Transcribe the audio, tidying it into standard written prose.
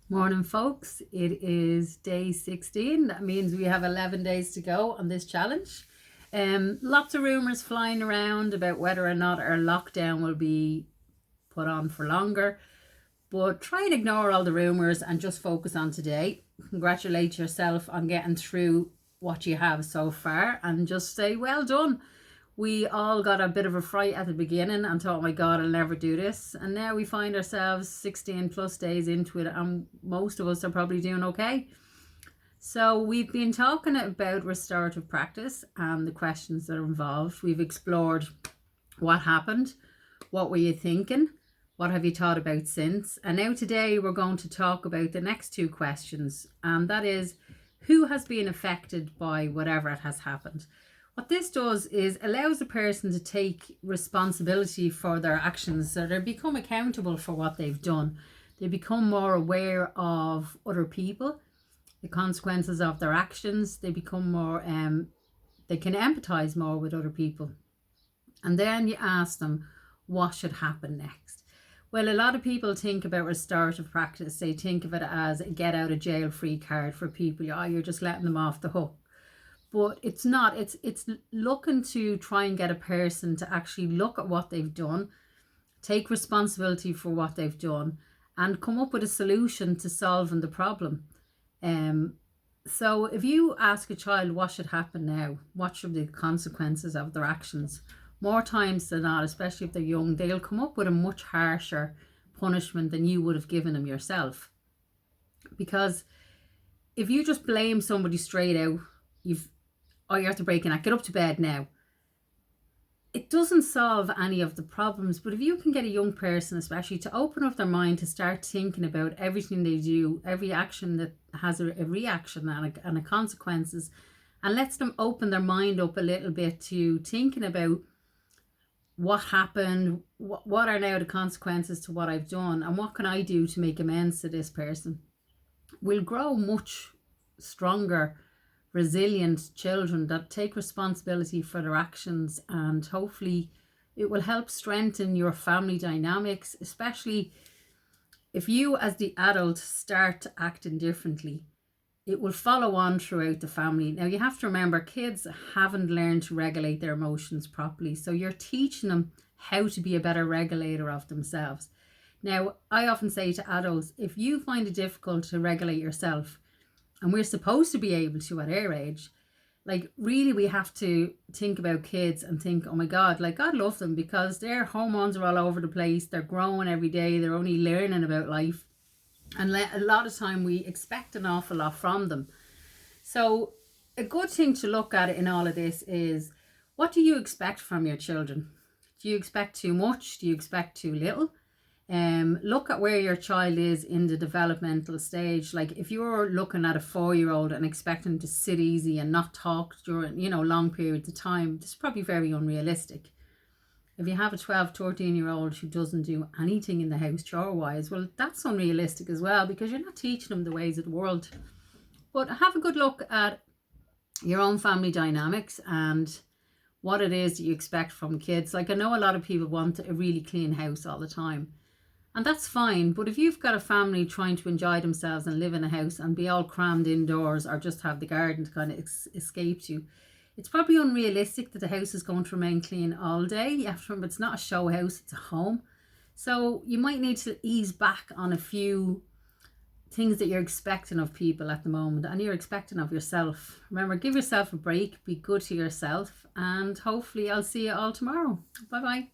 Morning, folks. It is day 16. That means we have 11 days to go on this challenge. Lots of rumours flying around about whether or not our lockdown will be put on for longer. But try and ignore all the rumours and just focus on today. Congratulate yourself on getting through what you have so far and just say, well done. We all got a bit of a fright at the beginning and thought, oh my God, I'll never do this. And now we find ourselves 16 plus days into it, and most of us are probably doing okay. So, we've been talking about restorative practice and the questions that are involved. We've explored what happened, what were you thinking, what have you thought about since. And now, today, we're going to talk about the next two questions, and that is who has been affected by whatever it has happened. What this does is allows a person to take responsibility for their actions, so they become accountable for what they've done. They become more aware of other people, the consequences of their actions. They become more, they can empathize more with other people. And then you ask them, what should happen next? Well, a lot of people think about restorative practice. They think of it as a get out of jail free card for people. Oh, you're just letting them off the hook. But it's not. It's looking to try and get a person to actually look at what they've done, take responsibility for what they've done, and come up with a solution to solving the problem. So if you ask a child what should happen now, what should be the consequences of their actions, more times than not, especially if they're young, they'll come up with a much harsher punishment than you would have given them yourself. Because if you just blame somebody straight out, you have to break a neck, get up to bed now. It doesn't solve any of the problems. But if you can get a young person, especially, to open up their mind to start thinking about everything they do, every action that has a reaction and a consequences, and lets them open their mind up a little bit to thinking about what happened, what are now the consequences to what I've done, and what can I do to make amends to this person, will grow much stronger, resilient children that take responsibility for their actions. And hopefully it will help strengthen your family dynamics, especially if you as the adult start acting differently. It will follow on throughout the family. Now, you have to remember, kids haven't learned to regulate their emotions properly, so you're teaching them how to be a better regulator of themselves. Now, I often say to adults, if you find it difficult to regulate yourself, and we're supposed to be able to at our age, like, really we have to think about kids and think, oh my God, like, God loves them because their hormones are all over the place. They're growing every day. They're only learning about life. And a lot of time we expect an awful lot from them. So a good thing to look at in all of this is, what do you expect from your children? Do you expect too much? Do you expect too little? Look at where your child is in the developmental stage. Like, if you're looking at a 4-year-old and expecting to sit easy and not talk during, long periods of time, this is probably very unrealistic. If you have a 12, 13-year-old who doesn't do anything in the house chore-wise, well, that's unrealistic as well, because you're not teaching them the ways of the world. But have a good look at your own family dynamics and what it is that you expect from kids. Like, I know a lot of people want a really clean house all the time, and that's fine. But if you've got a family trying to enjoy themselves and live in a house and be all crammed indoors, or just have the garden to kind of escape you, it's probably unrealistic that the house is going to remain clean all day. You have to remember, it's not a show house, it's a home. So you might need to ease back on a few things that you're expecting of people at the moment, and you're expecting of yourself. Remember, give yourself a break, be good to yourself, and hopefully I'll see you all tomorrow. Bye bye.